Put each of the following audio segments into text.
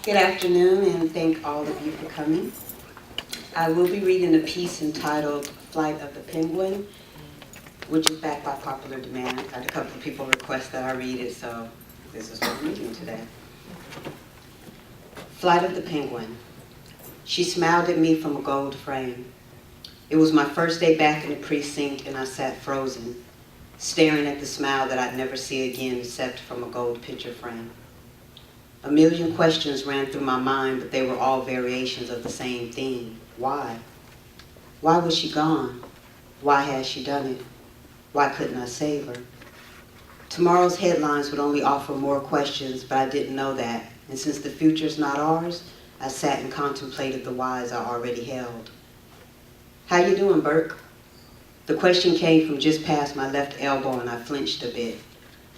Good afternoon, and thank all of you for coming. I will be reading a piece entitled Flight of the Penguin, which is backed by popular demand. I had a couple of people request that I read it, so this is what I'm reading today. Flight of the Penguin. She smiled at me from a gold frame. It was my first day back in the precinct, and I sat frozen, staring at the smile that I'd never see again except from a gold picture frame. A million questions ran through my mind, but they were all variations of the same theme. Why? Why was she gone? Why had she done it? Why couldn't I save her? Tomorrow's headlines would only offer more questions, but I didn't know that. And since the future's not ours, I sat and contemplated the whys I already held. How you doing, Burke? The question came from just past my left elbow, and I flinched a bit,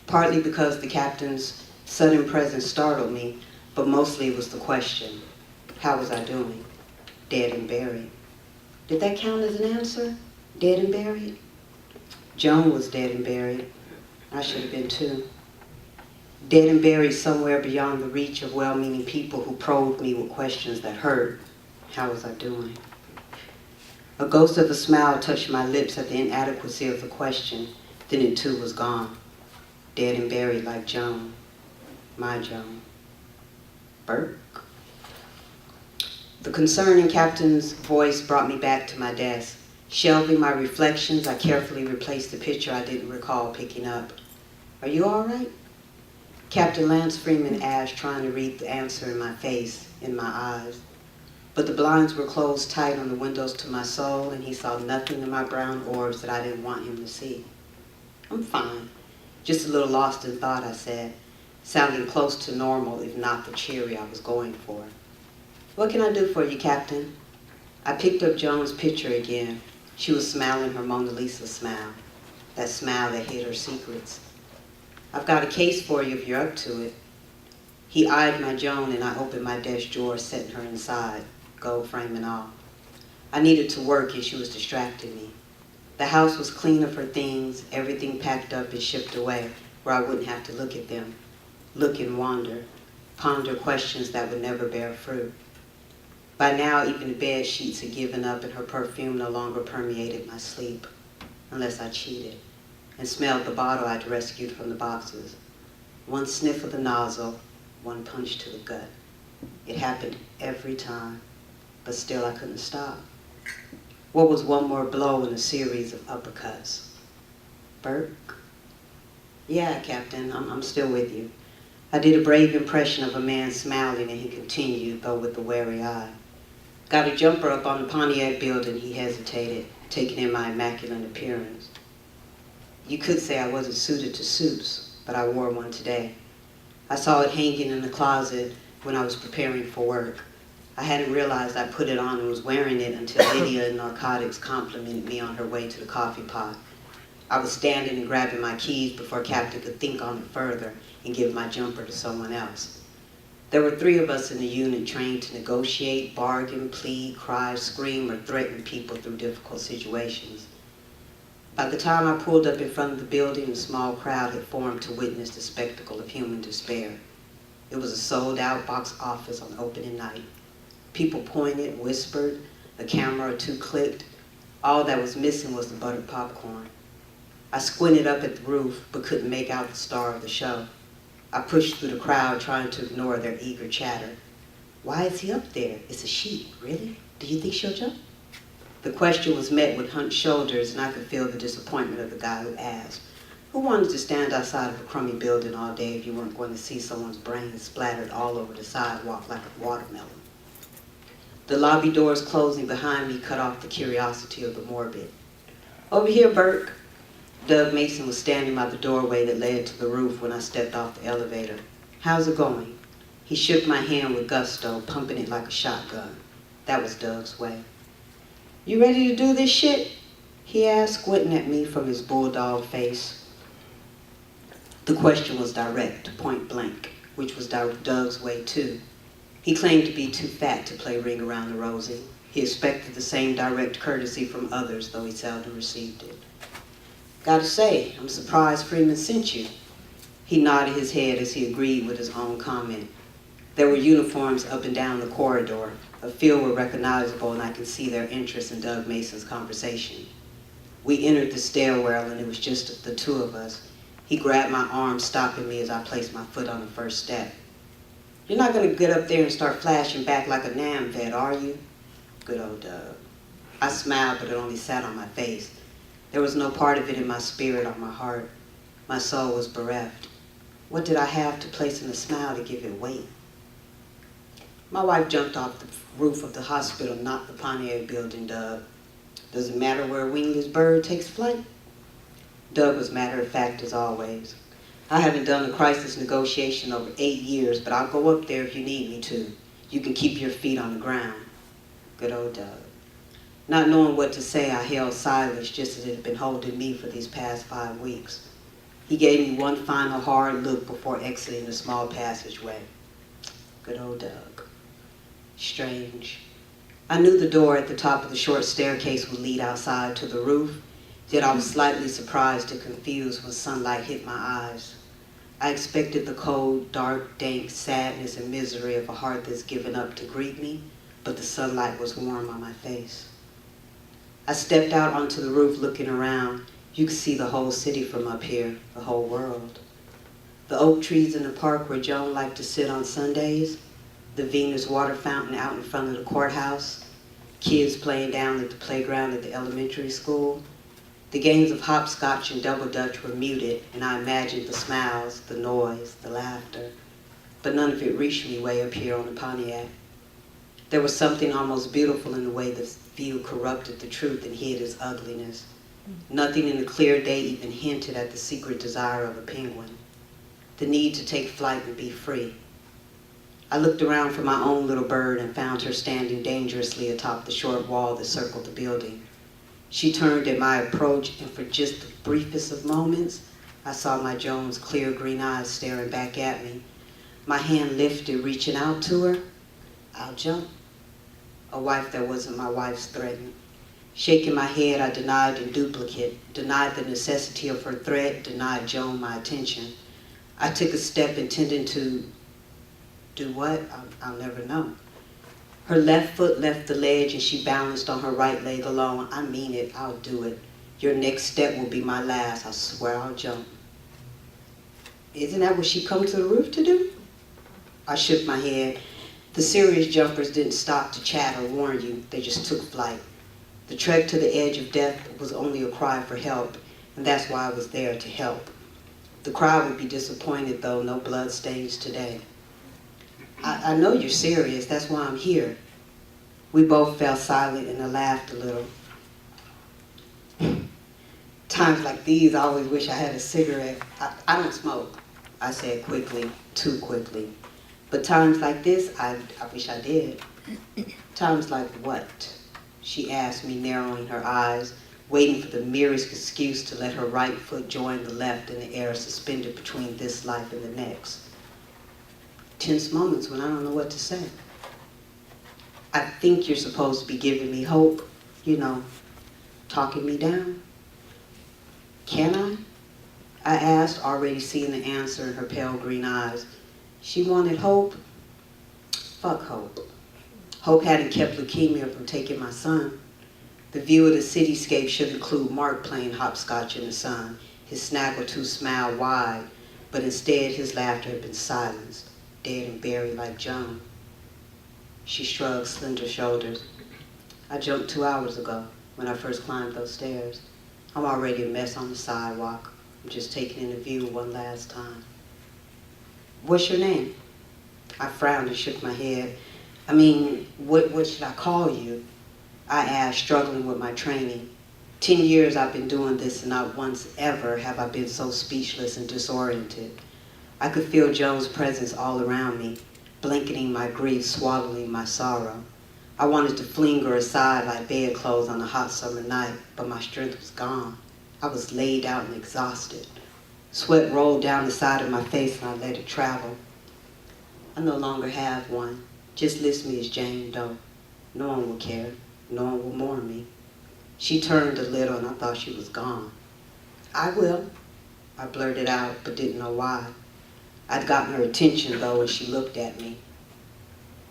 partly because the captain's sudden presence startled me, but mostly it was the question. How was I doing? Dead and buried. Did that count as an answer? Dead and buried? Joan was dead and buried. I should have been too. Dead and buried somewhere beyond the reach of well-meaning people who probed me with questions that hurt. How was I doing? A ghost of a smile touched my lips at the inadequacy of the question, then it too was gone. Dead and buried like Joan. My Joan. Burke? The concern in Captain's voice brought me back to my desk. Shelving my reflections, I carefully replaced the picture I didn't recall picking up. Are you all right? Captain Lance Freeman asked, trying to read the answer in my face, in my eyes. But the blinds were closed tight on the windows to my soul, and he saw nothing in my brown orbs that I didn't want him to see. I'm fine. Just a little lost in thought, I said, sounding close to normal, if not the cheery I was going for. What can I do for you, Captain? I picked up Joan's picture again. She was smiling her Mona Lisa smile, that smile that hid her secrets. I've got a case for you if you're up to it. He eyed my Joan, and I opened my desk drawer, setting her inside, gold frame and all. I needed to work, and she was distracting me. The house was clean of her things, everything packed up and shipped away, where I wouldn't have to look at them. Look and wander, ponder questions that would never bear fruit. By now, even the bed sheets had given up, and her perfume no longer permeated my sleep, unless I cheated, and smelled the bottle I'd rescued from the boxes. One sniff of the nozzle, one punch to the gut. It happened every time, but still I couldn't stop. What was one more blow in a series of uppercuts? Burke? Yeah, Captain, I'm still with you. I did a brave impression of a man smiling, and he continued, though with a wary eye. Got a jumper up on the Pontiac building, he hesitated, taking in my immaculate appearance. You could say I wasn't suited to suits, but I wore one today. I saw it hanging in the closet when I was preparing for work. I hadn't realized I put it on and was wearing it until Lydia in Narcotics complimented me on her way to the coffee pot. I was standing and grabbing my keys before Captain could think on it further and give my jumper to someone else. There were 3 of us in the unit trained to negotiate, bargain, plead, cry, scream, or threaten people through difficult situations. By the time I pulled up in front of the building, a small crowd had formed to witness the spectacle of human despair. It was a sold-out box office on opening night. People pointed, whispered, a camera or 2 clicked. All that was missing was the buttered popcorn. I squinted up at the roof, but couldn't make out the star of the show. I pushed through the crowd, trying to ignore their eager chatter. Why is he up there? It's a she. Really? Do you think she'll jump? The question was met with hunched shoulders, and I could feel the disappointment of the guy who asked. Who wanted to stand outside of a crummy building all day if you weren't going to see someone's brains splattered all over the sidewalk like a watermelon? The lobby doors closing behind me cut off the curiosity of the morbid. Over here, Burke. Doug Mason was standing by the doorway that led to the roof when I stepped off the elevator. How's it going? He shook my hand with gusto, pumping it like a shotgun. That was Doug's way. You ready to do this shit? He asked, squinting at me from his bulldog face. The question was direct, point blank, which was Doug's way too. He claimed to be too fat to play Ring Around the Rosie. He expected the same direct courtesy from others, though he seldom received it. Gotta say, I'm surprised Freeman sent you. He nodded his head as he agreed with his own comment. There were uniforms up and down the corridor. A few were recognizable, and I could see their interest in Doug Mason's conversation. We entered the stairwell, and it was just the two of us. He grabbed my arm, stopping me as I placed my foot on the first step. "You're not going to get up there and start flashing back like a NAM vet, are you?" Good old Doug. I smiled, but it only sat on my face. There was no part of it in my spirit or my heart. My soul was bereft. What did I have to place in a smile to give it weight? My wife jumped off the roof of the hospital, not the Pontiac building, Doug. Does it matter where a wingless bird takes flight? Doug was matter of fact as always. I haven't done a crisis negotiation over 8 years, but I'll go up there if you need me to. You can keep your feet on the ground. Good old Doug. Not knowing what to say, I held silence just as it had been holding me for these past 5 weeks. He gave me one final hard look before exiting the small passageway. Good old Doug. Strange. I knew the door at the top of the short staircase would lead outside to the roof, yet I was slightly surprised and confused when sunlight hit my eyes. I expected the cold, dark, dank sadness and misery of a heart that's given up to greet me, but the sunlight was warm on my face. I stepped out onto the roof looking around. You could see the whole city from up here, the whole world. The oak trees in the park where Joan liked to sit on Sundays, the Venus water fountain out in front of the courthouse, kids playing down at the playground at the elementary school. The games of hopscotch and double dutch were muted, and I imagined the smiles, the noise, the laughter, but none of it reached me way up here on the Pontiac. There was something almost beautiful in the way the view corrupted the truth and hid its ugliness. Nothing in the clear day even hinted at the secret desire of a penguin, the need to take flight and be free. I looked around for my own little bird and found her standing dangerously atop the short wall that circled the building. She turned at my approach, and for just the briefest of moments, I saw my Joan's clear green eyes staring back at me. My hand lifted, reaching out to her. "I'll jump." A wife that wasn't my wife's threatened. Shaking my head, I denied in duplicate, denied the necessity of her threat, denied Joan my attention. I took a step intending to do what? I'll never know. Her left foot left the ledge and she balanced on her right leg alone. "I mean it, I'll do it. Your next step will be my last. I swear I'll jump." "Isn't that what she come to the roof to do?" I shook my head. The serious jumpers didn't stop to chat or warn you, they just took flight. The trek to the edge of death was only a cry for help, and that's why I was there, to help. The crowd would be disappointed though, no bloodstains today. I know you're serious, that's why I'm here." We both fell silent and I laughed a little. "Times like these, I always wish I had a cigarette. I don't smoke," I said quickly, too quickly. "But times like this, I wish I did." "Times like what?" she asked me, narrowing her eyes, waiting for the merest excuse to let her right foot join the left in the air suspended between this life and the next. Tense moments when I don't know what to say. "I think you're supposed to be giving me hope, talking me down." "Can I?" I asked, already seeing the answer in her pale green eyes. She wanted hope. Fuck hope. Hope hadn't kept leukemia from taking my son. The view of the cityscape should include Mark playing hopscotch in the sun, his snaggletooth smile wide, but instead his laughter had been silenced, dead and buried like Joan. She shrugged slender shoulders. "I jumped 2 hours ago when I first climbed those stairs. I'm already a mess on the sidewalk. I'm just taking in the view one last time." "What's your name?" I frowned and shook my head. What should I call you?" I asked, struggling with my training. 10 years I've been doing this, and not once ever have I been so speechless and disoriented. I could feel Joan's presence all around me, blanketing my grief, swallowing my sorrow. I wanted to fling her aside like bedclothes on a hot summer night, but my strength was gone. I was laid out and exhausted. Sweat rolled down the side of my face and I let it travel. "I no longer have one. Just list me as Jane Doe. No one will care. No one will mourn me." She turned a little and I thought she was gone. "I will," I blurted out, but didn't know why. I'd gotten her attention though, and she looked at me.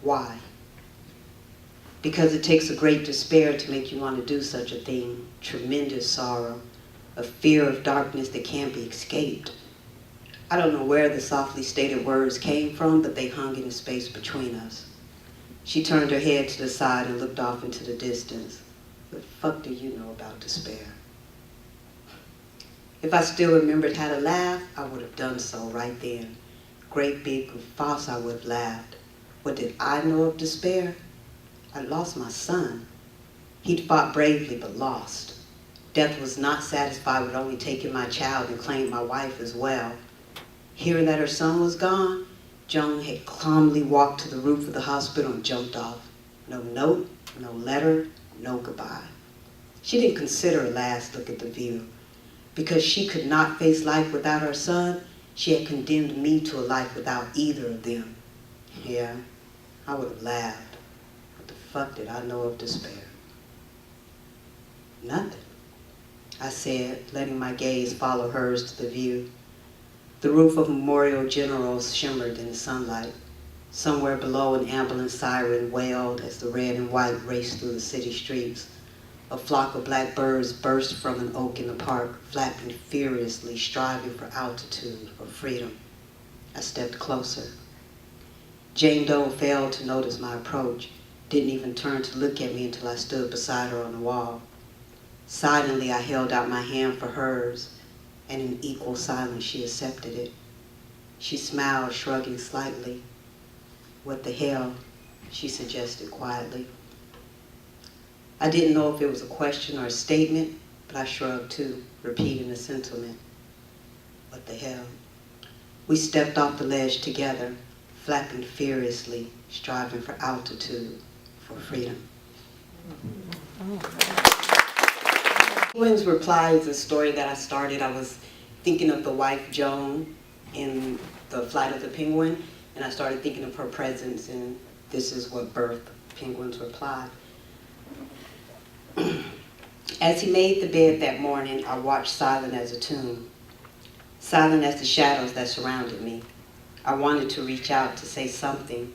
Why? Because it takes a great despair to make you want to do such a thing, tremendous sorrow, a fear of darkness that can't be escaped. I don't know where the softly stated words came from, but they hung in the space between us. She turned her head to the side and looked off into the distance. What the fuck do you know about despair? If I still remembered how to laugh, I would have done so right then. Great big guffaws, I would have laughed. What did I know of despair? I lost my son. He'd fought bravely, but lost. Death was not satisfied with only taking my child and claimed my wife as well. Hearing that her son was gone, Joan had calmly walked to the roof of the hospital and jumped off. No note, no letter, no goodbye. She didn't consider a last look at the view. Because she could not face life without her son, she had condemned me to a life without either of them. Yeah, I would have laughed. What the fuck did I know of despair? Nothing, I said, letting my gaze follow hers to the view. The roof of Memorial Generals shimmered in the sunlight. Somewhere below, an ambulance siren wailed as the red and white raced through the city streets. A flock of black birds burst from an oak in the park, flapping furiously, striving for altitude, for freedom. I stepped closer. Jane Doe failed to notice my approach, didn't even turn to look at me until I stood beside her on the wall. Silently, I held out my hand for hers, and in equal silence, she accepted it. She smiled, shrugging slightly. What the hell, she suggested quietly. I didn't know if it was a question or a statement, but I shrugged too, repeating the sentiment. What the hell? We stepped off the ledge together, flapping furiously, striving for altitude, for freedom. Penguin's reply is a story that I started. I was thinking of the wife Joan in The Flight of the Penguin, and I started thinking of her presence, and this is what birthed Penguin's reply. As he made the bed that morning, I watched silent as a tomb, silent as the shadows that surrounded me. I wanted to reach out to say something,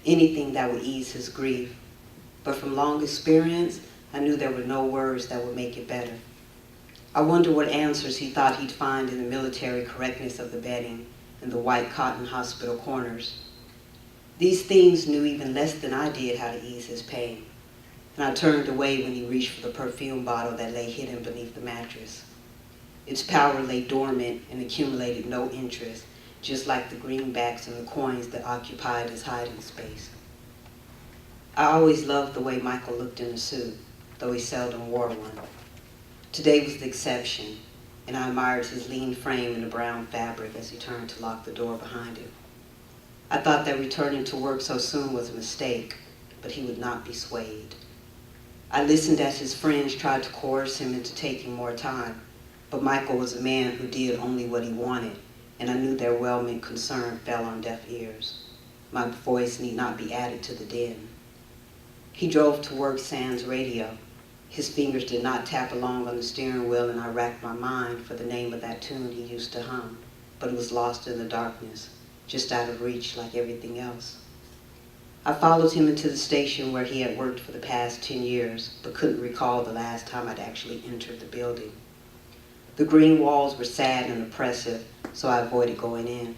anything that would ease his grief, but from long experience, I knew there were no words that would make it better. I wondered what answers he thought he'd find in the military correctness of the bedding and the white cotton hospital corners. These things knew even less than I did how to ease his pain, and I turned away when he reached for the perfume bottle that lay hidden beneath the mattress. Its power lay dormant and accumulated no interest, just like the greenbacks and the coins that occupied his hiding space. I always loved the way Michael looked in a suit, though he seldom wore one. Today was the exception, and I admired his lean frame in the brown fabric as he turned to lock the door behind him. I thought that returning to work so soon was a mistake, but he would not be swayed. I listened as his friends tried to coerce him into taking more time, but Michael was a man who did only what he wanted, and I knew their well-meant concern fell on deaf ears. My voice need not be added to the din. He drove to work sans radio. His fingers did not tap along on the steering wheel, and I racked my mind for the name of that tune he used to hum, but it was lost in the darkness, just out of reach like everything else. I followed him into the station where he had worked for the past 10 years, but couldn't recall the last time I'd actually entered the building. The green walls were sad and oppressive, so I avoided going in.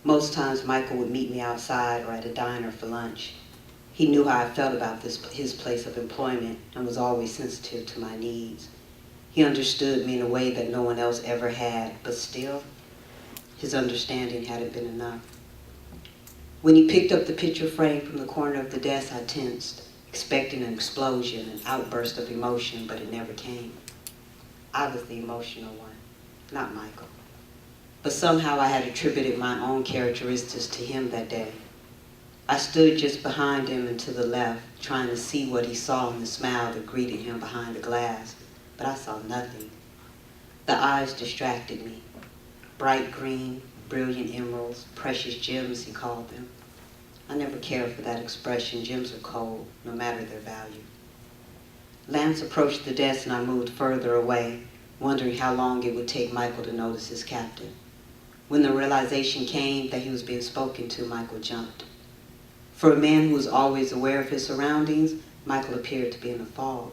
Most times Michael would meet me outside or at a diner for lunch. He knew how I felt about his place of employment and was always sensitive to my needs. He understood me in a way that no one else ever had, but still, his understanding hadn't been enough. When he picked up the picture frame from the corner of the desk, I tensed, expecting an explosion, an outburst of emotion, but it never came. I was the emotional one, not Michael. But somehow I had attributed my own characteristics to him that day. I stood just behind him and to the left, trying to see what he saw in the smile that greeted him behind the glass, but I saw nothing. The eyes distracted me. Bright green, brilliant emeralds, precious gems, he called them. I never cared for that expression. Gems are cold, no matter their value. Lance approached the desk and I moved further away, wondering how long it would take Michael to notice his captain. When the realization came that he was being spoken to, Michael jumped. For a man who was always aware of his surroundings, Michael appeared to be in a fog.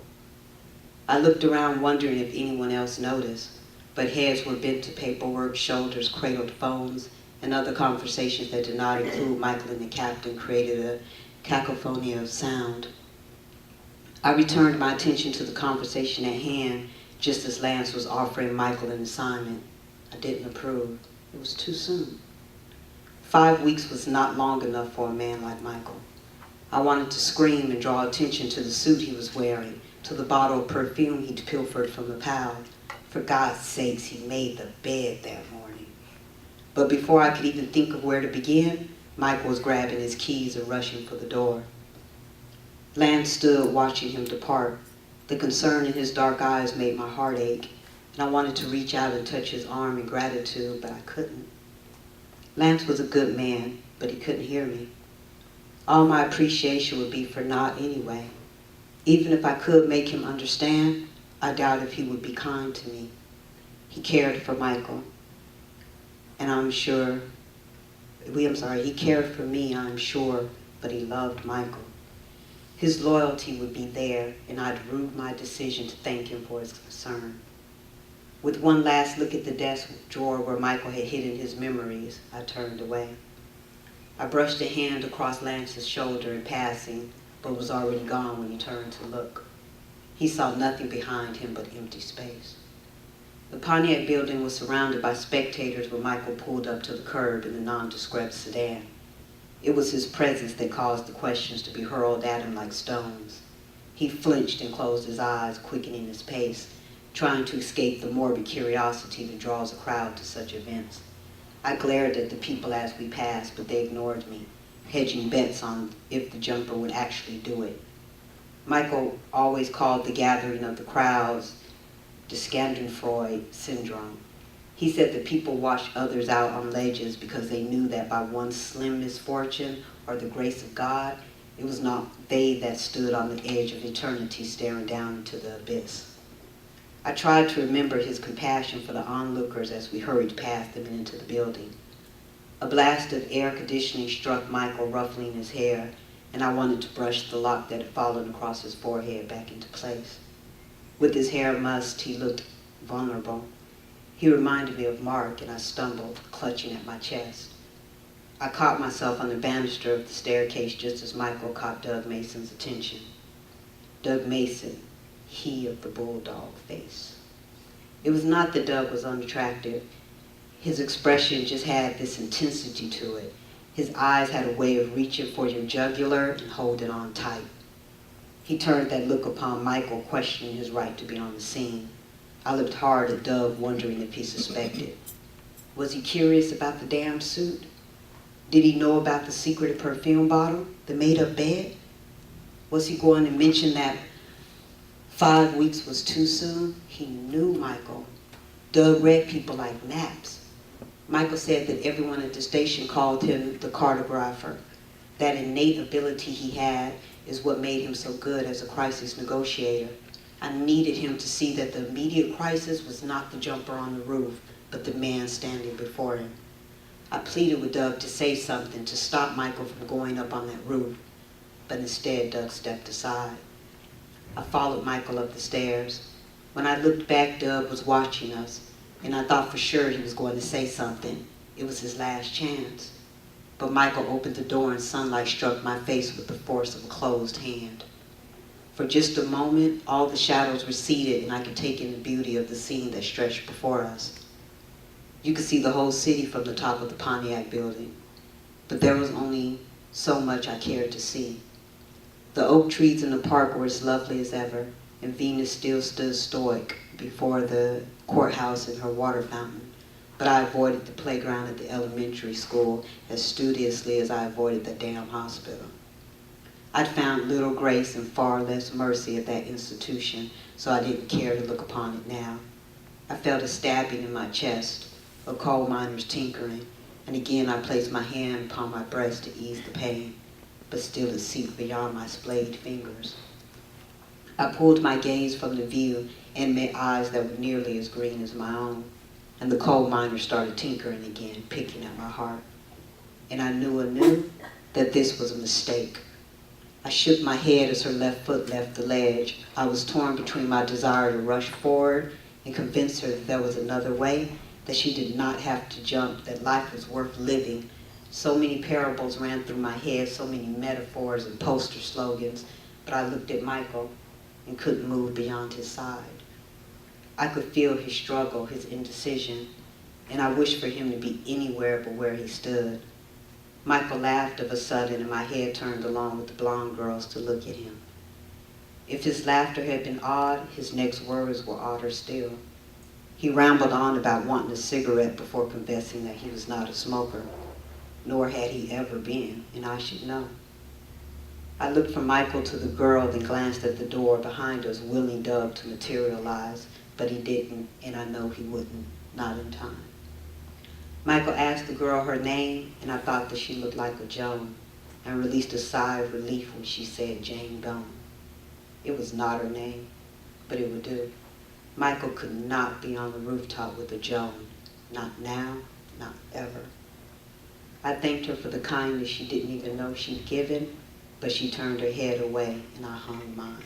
I looked around wondering if anyone else noticed, but heads were bent to paperwork, shoulders cradled phones, and other conversations that did not include Michael and the captain created a cacophony of sound. I returned my attention to the conversation at hand just as Lance was offering Michael an assignment. I didn't approve. It was too soon. 5 weeks was not long enough for a man like Michael. I wanted to scream and draw attention to the suit he was wearing, to the bottle of perfume he'd pilfered from the pal. For God's sakes, he made the bed that morning. But before I could even think of where to begin, Michael was grabbing his keys and rushing for the door. Lance stood watching him depart. The concern in his dark eyes made my heart ache, and I wanted to reach out and touch his arm in gratitude, but I couldn't. Lance was a good man, but he couldn't hear me. All my appreciation would be for naught anyway. Even if I could make him understand, I doubt if he would be kind to me. He cared for Michael, and he cared for me, I'm sure, but he loved Michael. His loyalty would be there, and I'd rue my decision to thank him for his concern. With one last look at the desk drawer where Michael had hidden his memories, I turned away. I brushed a hand across Lance's shoulder in passing, but was already gone when he turned to look. He saw nothing behind him but empty space. The Pontiac building was surrounded by spectators when Michael pulled up to the curb in the nondescript sedan. It was his presence that caused the questions to be hurled at him like stones. He flinched and closed his eyes, quickening his pace, trying to escape the morbid curiosity that draws a crowd to such events. I glared at the people as we passed, but they ignored me, hedging bets on if the jumper would actually do it. Michael always called the gathering of the crowds the Schadenfreude syndrome. He said that people watched others out on ledges because they knew that by one slim misfortune or the grace of God, it was not they that stood on the edge of eternity staring down into the abyss. I tried to remember his compassion for the onlookers as we hurried past them and into the building. A blast of air conditioning struck Michael, ruffling his hair, and I wanted to brush the lock that had fallen across his forehead back into place. With his hair mussed, he looked vulnerable. He reminded me of Mark, and I stumbled, clutching at my chest. I caught myself on the banister of the staircase just as Michael caught Doug Mason's attention. Doug Mason, he of the bulldog face. It was not that Doug was unattractive. His expression just had this intensity to it. His eyes had a way of reaching for your jugular and holding on tight. He turned that look upon Michael, questioning his right to be on the scene. I looked hard at Doug, wondering if he suspected. Was he curious about the damn suit? Did he know about the secreted perfume bottle, the made-up bed? Was he going to mention that 5 weeks was too soon? He knew Michael. Doug read people like naps. Michael said that everyone at the station called him the cartographer. That innate ability he had is what made him so good as a crisis negotiator. I needed him to see that the immediate crisis was not the jumper on the roof, but the man standing before him. I pleaded with Doug to say something to stop Michael from going up on that roof, but instead Doug stepped aside. I followed Michael up the stairs. When I looked back, Doug was watching us, and I thought for sure he was going to say something. It was his last chance. But Michael opened the door and sunlight struck my face with the force of a closed hand. For just a moment, all the shadows receded and I could take in the beauty of the scene that stretched before us. You could see the whole city from the top of the Pontiac building, but there was only so much I cared to see. The oak trees in the park were as lovely as ever, and Venus still stood stoic before the courthouse and her water fountain, but I avoided the playground at the elementary school as studiously as I avoided the damn hospital. I'd found little grace and far less mercy at that institution, so I didn't care to look upon it now. I felt a stabbing in my chest, a coal miner's tinkering, and again I placed my hand upon my breast to ease the pain, but still it seeped beyond my splayed fingers. I pulled my gaze from the view and met eyes that were nearly as green as my own, and the coal miner started tinkering again, picking at my heart. And I knew anew that this was a mistake. I shook my head as her left foot left the ledge. I was torn between my desire to rush forward and convince her that there was another way, that she did not have to jump, that life was worth living. So many parables ran through my head, so many metaphors and poster slogans, but I looked at Michael and couldn't move beyond his side. I could feel his struggle, his indecision, and I wished for him to be anywhere but where he stood. Michael laughed of a sudden, and my head turned along with the blonde girls to look at him. If his laughter had been odd, his next words were odder still. He rambled on about wanting a cigarette before confessing that he was not a smoker, nor had he ever been, and I should know. I looked from Michael to the girl, then glanced at the door behind us, willing Doug to materialize, but he didn't, and I know he wouldn't, not in time. Michael asked the girl her name, and I thought that she looked like a Joan, and released a sigh of relief when she said Jane Doe. It was not her name, but it would do. Michael could not be on the rooftop with a Joan, not now, not ever. I thanked her for the kindness she didn't even know she'd given, but she turned her head away, and I hung mine.